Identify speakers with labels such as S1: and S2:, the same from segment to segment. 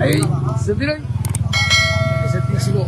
S1: Ahí, se tiran. Es certísimo.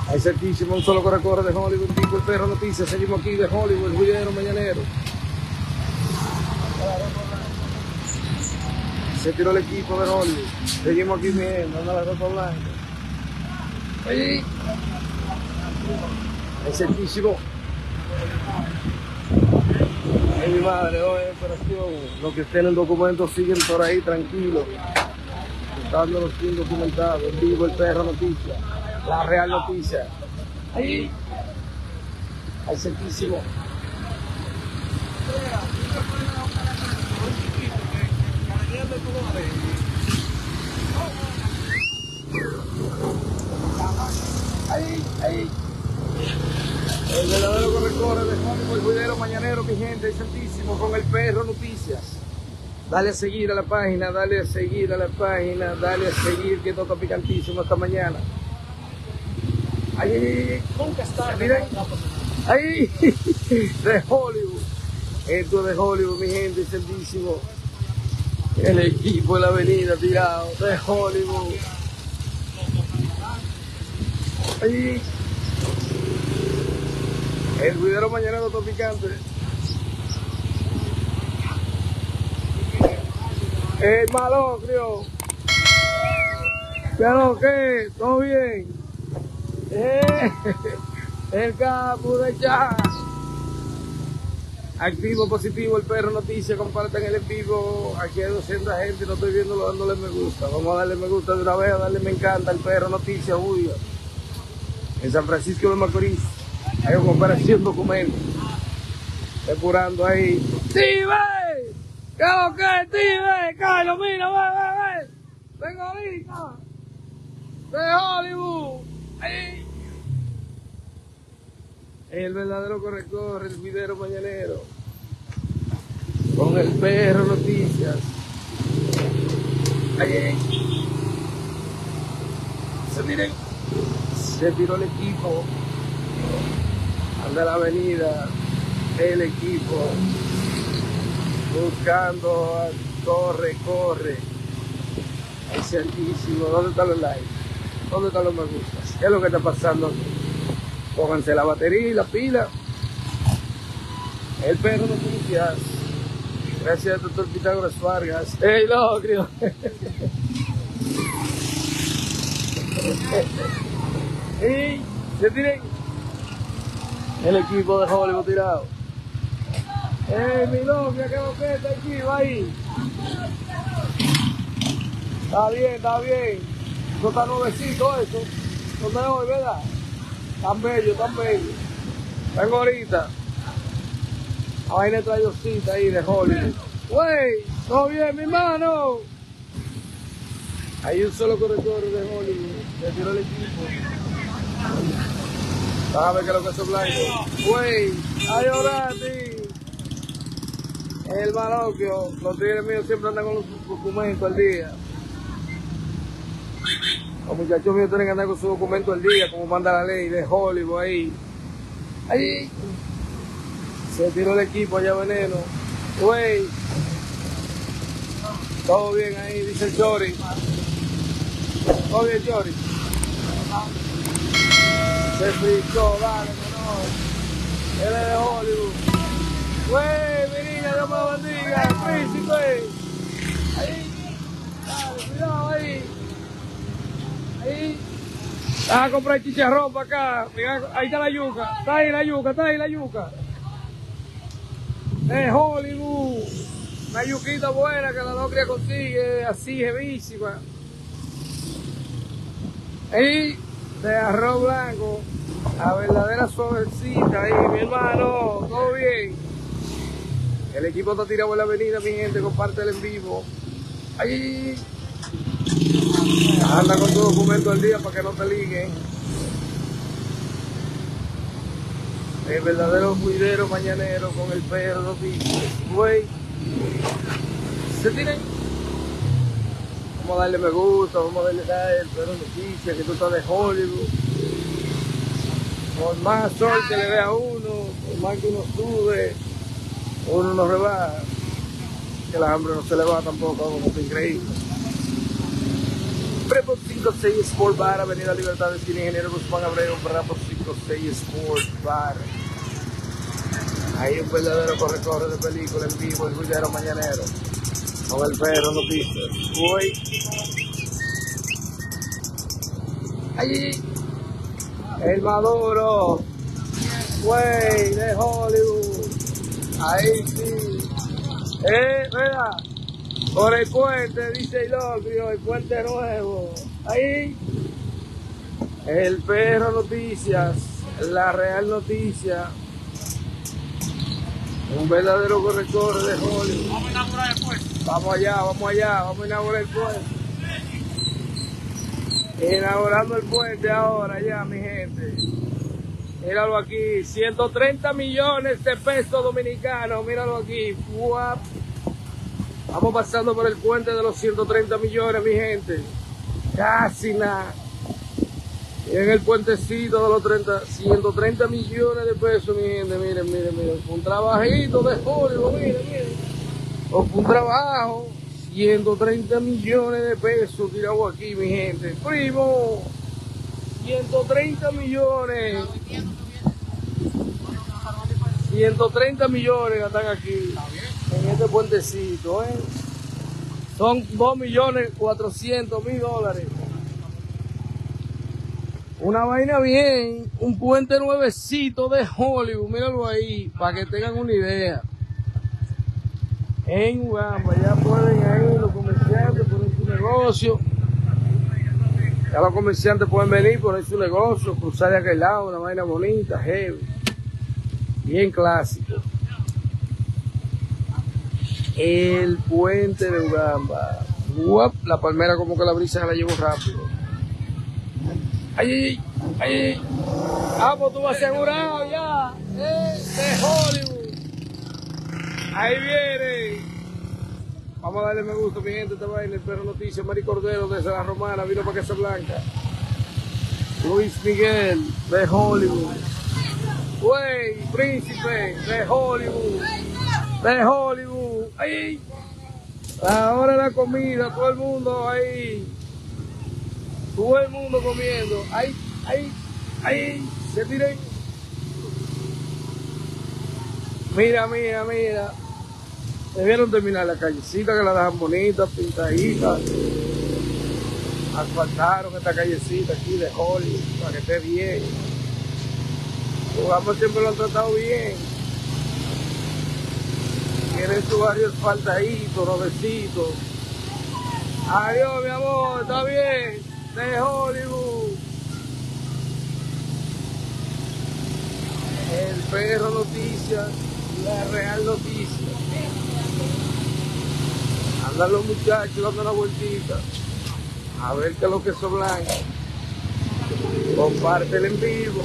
S1: Ahí certísimo, un solo corre de Hollywood, tipo el perro noticias. Seguimos aquí de Hollywood, el jullero mañanero. Se tiró el equipo de Hollywood. Seguimos aquí viendo, anda la ropa blanca. Ahí. Es certísimo. Ay, mi madre, hoy operación. Los que estén en documentos siguen por ahí tranquilos. Buscando los indocumentados. En vivo el perro noticia. La real noticia. Ahí. Ahí certísimo. Ahí, ahí. El verdadero corre de Hollywood, el jullero mañanero, mi gente, santísimo, con el perro noticias. Dale a seguir a la página, dale a seguir a la página, dale a seguir, que esto está picantísimo esta mañana. Ahí, nunca está. Miren, ahí, de Hollywood. Esto es de Hollywood, mi gente, santísimo. El equipo de la avenida tirado, de Hollywood. Ahí. El jullero mañanero está picante. El malocrio. ¿Pero qué? ¿Todo bien? El capo de chat. Activo, positivo, el perro noticia. Compartan el en vivo. Aquí hay 200 gente, no estoy viéndolo dándole me gusta. Vamos a darle me gusta de una vez, a darle me encanta. El perro noticia, Julio. En San Francisco de Macorís. Hay una operación documento. Depurando ahí. ¡Tive! ¿Qué es lo que es, Tive? Carlos, mira, ve. Vengo ahorita. De Hollywood. Ahí. El verdadero corre, el jullero mañanero. Con el perro noticias. Ahí. Se tiró el equipo. Anda la avenida, el equipo, buscando, corre. Es certísimo. ¿Dónde están los likes? ¿Dónde están los me gustas? ¿Qué es lo que está pasando aquí? Pónganse la batería y la pila. El perro noticias. Gracias, doctor Pitágoras Vargas. ¡Ey, locrio! ¡Ey! Se tiren. El equipo de Hollywood tirado. Mi novia, que lo que está aquí, va ahí. Está bien. Eso está nuevecito, eso. No me voy, ¿verdad? Tan bello. Vengo ahorita. A vaina trayosita ahí de Hollywood. Wey, todo bien, mi hermano. Hay un solo corredor de Hollywood. Se tiró el equipo. Vas a ver que lo que es blanco. Wey, ay, orati. El malocchio. Los tigres míos siempre andan con los documentos al día. Los muchachos míos tienen que andar con sus documentos al día, como manda la ley de Hollywood ahí. Ahí. Se tiró el equipo allá veneno. Wey. Todo bien ahí, dice el Chori. Todo bien, Chori. Se frizó, dale, menor. Él es de Hollywood. Wey, mi niña, Dios me lo bendiga. El príncipe. Ahí. Dale, cuidado ahí. Ahí. Vas a comprar chicharrón para acá. Mira, ahí está la yuca. Está ahí la yuca. Es Hollywood. Una yuquita buena que la locria consigue. Así, jevísima. Ahí. De arroz blanco. La verdadera suavecita ahí, mi hermano. Todo bien. El equipo está tirado en la avenida, mi gente. Comparte el en vivo. Ahí. Anda con tu documento al día para que no te liguen. El verdadero jullero mañanero con el perro noticias. Güey. Se tiran. Vamos a darle me gusta, vamos a darle like, el perro noticias, que tú estás de Hollywood. Por más sol que le dé a uno, por más que uno sube, uno no rebaja. que la hambre no se le va tampoco, como que increíble. Prepo 56 Sport Bar, Avenida Libertad, esquina Ingeniero Guzmán Abreu, Prepo 56 Sport Bar. Hay un verdadero corre-corre de película en vivo, el Rullero Mañanero, con el Perro Noticias. Uy. Allí, el Maduro, güey, de Hollywood. Ahí sí. Mira, por el puente, dice Ilocrio, el puente nuevo. Ahí, el Perro Noticias, la Real Noticia. Un verdadero corre-corre de Hollywood.
S2: Vamos a inaugurar el puente.
S1: Vamos allá, vamos a inaugurar el puente. Inaugurando el puente ahora ya, mi gente. Míralo aquí, 130 millones de pesos dominicanos, míralo aquí. ¡Guap! Vamos pasando por el puente de los 130 millones, mi gente. Casi nada. Y en el puentecito de los 130 millones de pesos, mi gente. Miren. Un trabajito de Hollywood, miren. O un trabajo. 130 millones de pesos tirado aquí, mi gente. Primo. 130 millones. 130 millones que están aquí. En este puentecito, Son 2.400.000 dólares. Una vaina bien, un puente nuevecito de Hollywood, míralo ahí, para que tengan una idea. En Ugamba, ya pueden ahí los comerciantes poner su negocio. Ya los comerciantes pueden venir, poner su negocio, cruzar de aquel lado, una vaina bonita, heavy. Bien clásico. El puente de Ugamba. Uap, la palmera como que la brisa la llevo rápido. Ay. Ah, pues tú vas asegurado ya. De Hollywood. Ahí viene. Vamos a darle me gusta, mi gente, esta vaina. El Perro Noticias, Mari Cordero desde La Romana, vino para Casablanca. Luis Miguel de Hollywood. Güey, Príncipe de Hollywood. De Hollywood. Ahí. Ahora la comida, todo el mundo ahí. Todo el mundo comiendo. Ahí. Se miren. Mira. Debieron terminar la callecita, que la dejan bonita, pintadita. Asfaltaron esta callecita aquí de Hollywood para que esté bien. Jugamos siempre lo han tratado bien. Tienen su barrio asfaltadito, nuevecito. Adiós, mi amor, está bien. De Hollywood. El Perro Noticias, la Real Noticia. Andan los muchachos dando una vueltita. A ver qué es lo que son blancos. Compártelo en vivo.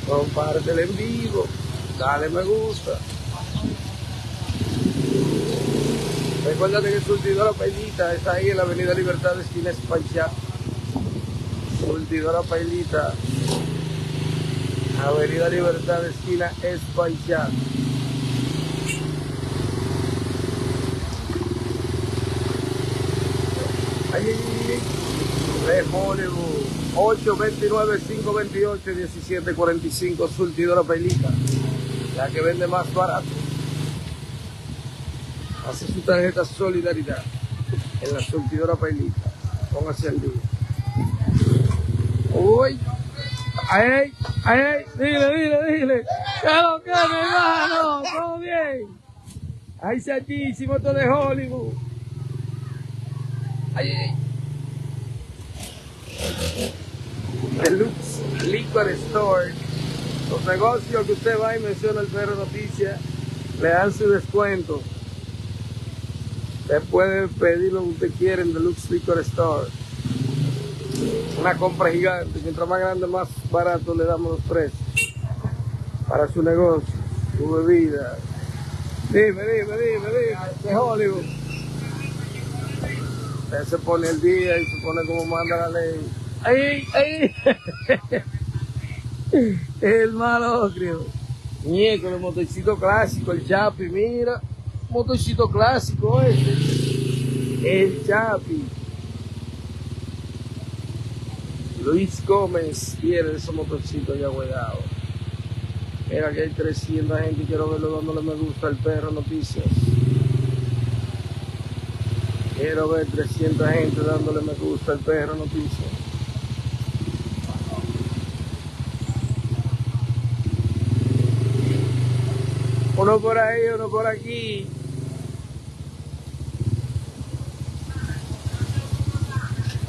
S1: Compártelo en vivo. Dale me gusta. Recuérdate que el Surtidora Pailita está ahí en la Avenida Libertad, esquina Espaillat. Surtidora Pailita, Avenida Libertad, esquina Espaillat. Ahí, de Hollywood, 829-528-1745, Surtidora Pailita, la que vende más barato. Hace su tarjeta Solidaridad en la Surtidora Pailita. Póngase al día. Uy. Ay. Dile. ¿Qué es lo que, mi hermano? ¿Todo bien? Ay, santísimo, todo de Hollywood. Ay. Deluxe Liquor Store. Los negocios que usted va y menciona el Perro Noticias, le dan su descuento. Usted puede pedir lo que usted quiera en Deluxe Liquor Store. Una compra gigante. Mientras más grande, más barato le damos los precios. Para su negocio, su bebida. Dime. De Hollywood. Usted se pone el día y se pone como manda la ley. ¡Ay! El malo, creo. Miércoles, motorcito clásico, el Chapi, mira. Motorcito clásico el Chapi. Luis Gómez quiere esos motorcitos ya guardado. Mira que hay 300 gente, quiero verlo dándole me gusta al Perro Noticias. Quiero ver 300 gente dándole me gusta al Perro Noticias. Uno por ahí, uno por aquí.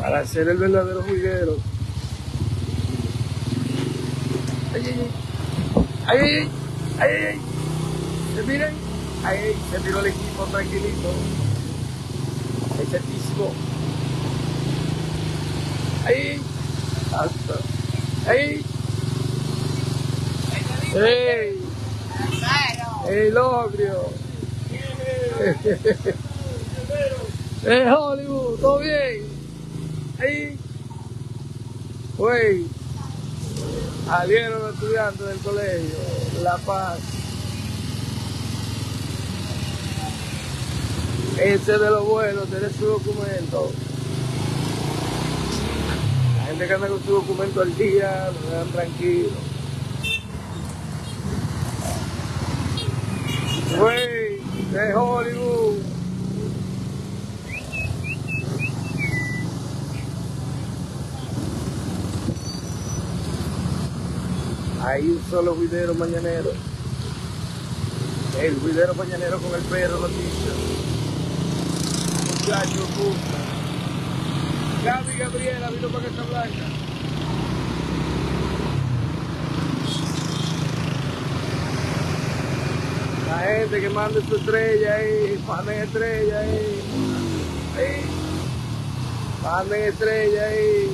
S1: Para hacer el verdadero juguero. Ay, ay, ay, ay, ay, ay, ay, se miren, ay, se miró el equipo tranquilito, excelentísimo, ay, hasta, ay, hey, el Logrio, Hollywood, todo bien, ay, güey. Salieron los estudiantes del colegio La Paz. Ese de lo bueno, tiene su documento. La gente que anda con su documento al día, lo dejan tranquilo. Güey, de Hollywood. Hay un solo juidero mañanero. El juidero mañanero con el Perro Noticias. Muchachos, puta. Gaby Gabriela vino para Casablanca. La gente que mande su estrella ahí, manden estrella ahí. Ahí. Manden estrella ahí.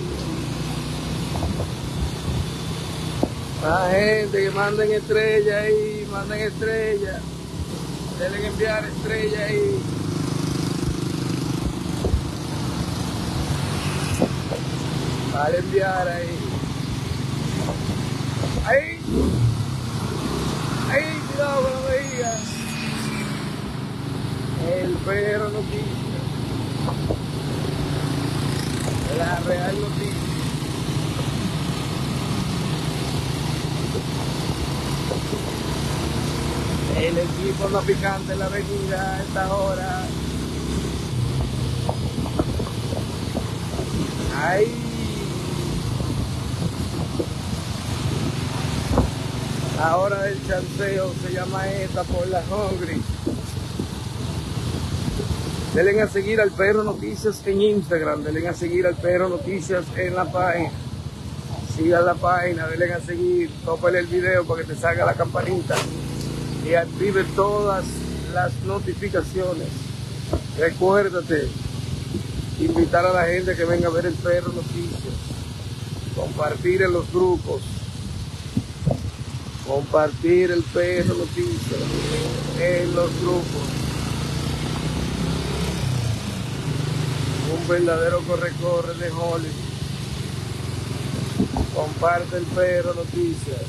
S1: La gente que manden estrella ahí, manden estrella. Deben enviar estrella ahí. Vale enviar ahí. Ahí. Ahí, cuidado con la vejiga. El Perro Noticias. La Real Noticia. El equipo no picante en la avenida a esta hora. Ahí. La hora del chanceo se llama esta por la Hungry. Denle a seguir al Perro Noticias en Instagram. Denle a seguir al Perro Noticias en la página. Sigan la página, denle a seguir. Tópale el video para que te salga la campanita. Y active todas las notificaciones. Recuérdate, invitar a la gente que venga a ver el Perro Noticias. Compartir en los grupos. Compartir el Perro Noticias en los grupos. Un verdadero corre-corre de Hollywood. Comparte el Perro Noticias.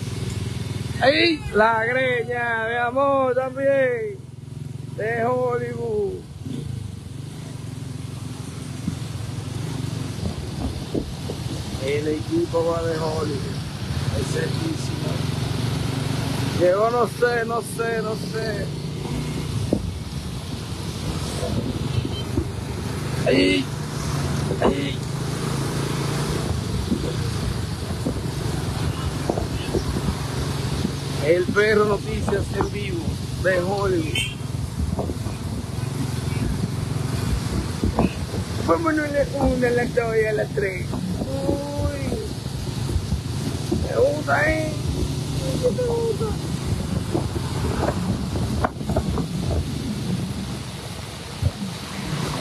S1: ¡Ahí! La greña de amor también de Hollywood. El equipo va de Hollywood. Excelentísimo. Llegó no sé. ¡Ahí! ¡Ahí! El Perro Noticias en vivo de Hollywood. Vámonos a la 1, a la 2 y a la 3. Uy, me gusta, ¿eh? ¿Qué te gusta?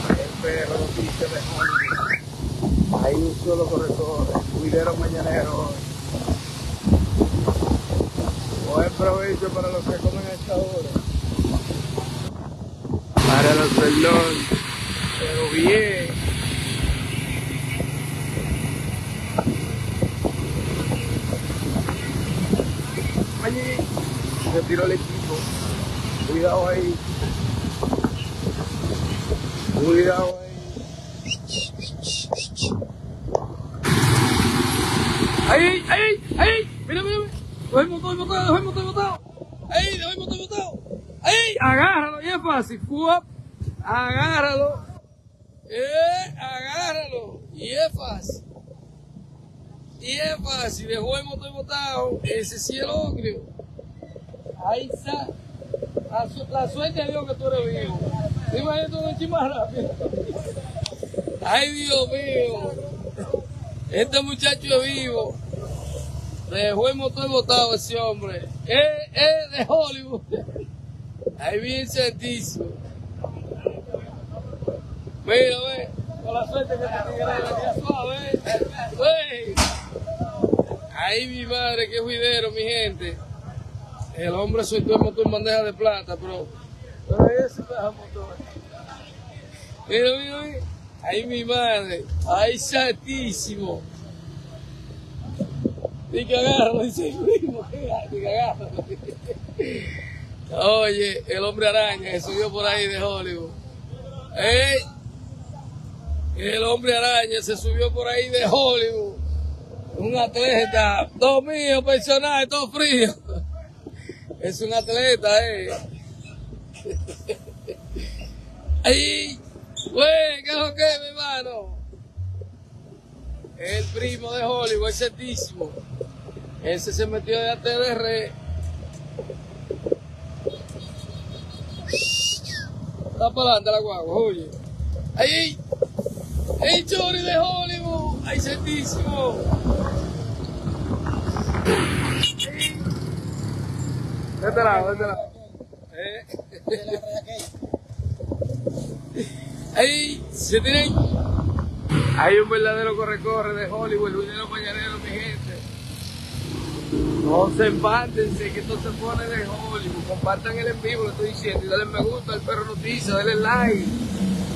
S1: El Perro Noticias de Hollywood. Hay un solo corredor, juidero mañanero hoy. Buen provecho para los que comen a esta hora. Para los perdón, pero bien. Allí se tiró el equipo. Cuidado ahí. Cuidado ahí. ¡Ahí! ¡Mira! Dejó el motor botado. ¡Ahí! Dejó el motor botado. ¡Ahí! Agárralo, ya es fácil. ¡Fuap! Agárralo. Agárralo. Y es fácil. Dejó el motor botado. Ese sí es el ogrio. Ahí está. La suerte de Dios que tú eres vivo. Dime esto de más rápido. Ay, Dios mío. Este muchacho es vivo. Dejó el motor botado ese hombre. Es de Hollywood. Ahí viene el santísimo. Mira, ve. Con la suerte que te tiene la suave, ve. Ay, mi madre, qué juidero, mi gente. El hombre soltó el motor en bandeja de plata, pero ese pedazo motor. Mira. Ay, mi madre. Ay, santísimo. Dice que agárralo, dice el primo. Dice que agárralo. Oye, el hombre araña que subió por ahí de Hollywood. ¡Ey! El hombre araña se subió por ahí de Hollywood. Un atleta. Todo mío, personal, todo frío. Es un atleta, ¡Ay! Güey, ¿qué es lo que es, mi hermano? El primo de Hollywood, el santísimo. Ese se metió de ATR. Está para adelante la guagua, oye. ¡Ay! ¡El chori de Hollywood! ¡Ay, santísimo! De este lado. ¡Ay! Se tienen. Hay un verdadero corre de Hollywood, el juidero mañanero, mi gente. No se empántense, que esto se pone de Hollywood. Compartan el en vivo, lo estoy diciendo. Y denle me gusta al Perro Noticias, denle like.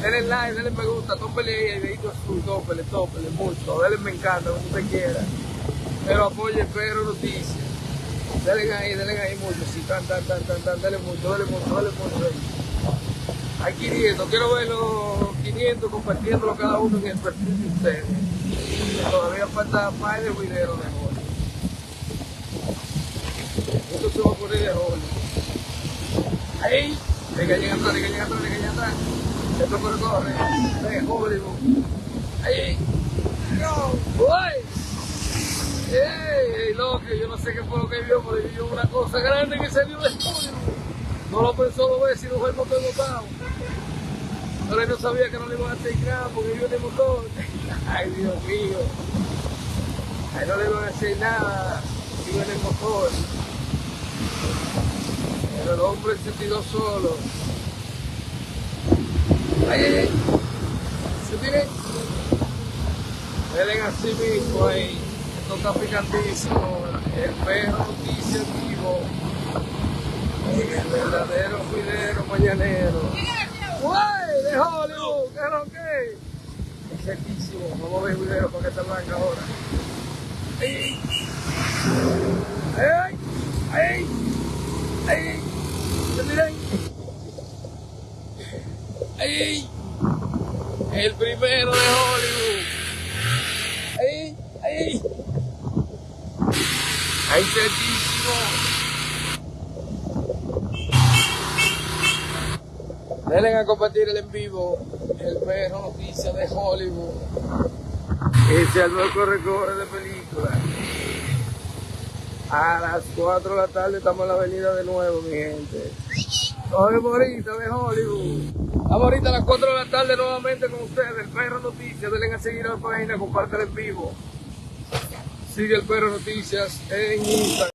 S1: Denle me gusta, tópele ahí el dedito azul, tópele mucho. Denle me encanta, como usted quiera. Pero apoye el Perro Noticias. Denle ahí mucho, sí, denle mucho. Hay 500, quiero ver los 500 compartiéndolo cada uno en el perfil de ustedes. Todavía falta más de juidero de Hollywood. Esto se va a poner de Hollywood. Ahí, de que llega atrás. Esto corre de Hollywood. Ahí, no, voy. Loco, yo no sé qué fue lo que vio, pero vio una cosa grande que salió de Hollywood. No lo pensó dos veces y no fue el motor botado. Pero él no sabía que no le iban a hacer nada porque vio el motor. Ay, Dios mío. Ahí no le iban a hacer nada. Vio en el motor. Pero el hombre se tiró solo. Ay. Se tiré. Velen así mismo ahí. Esto está picantísimo. El Perro Noticias vivo. El verdadero juidero mañanero. ¡Guay! De Hollywood, ¿qué es lo que? Es cerquísimo. Vamos a ver juidero para que se arranca ahora. ¡Ay! ¿Se miren? ¡Ay! El primero de Hollywood. ¡Ay! ¡Ay, cerquísimo! Denle a compartir el en vivo, el Perro Noticias de Hollywood. Ese al corre de película. A las 4 de la tarde estamos en la avenida de nuevo, mi gente. Nos vemos ahorita de Hollywood. Vamos ahorita a las 4 de la tarde nuevamente con ustedes, el Perro Noticias. Denle a seguir a la página, compártelo en vivo. Sigue el Perro Noticias en Instagram.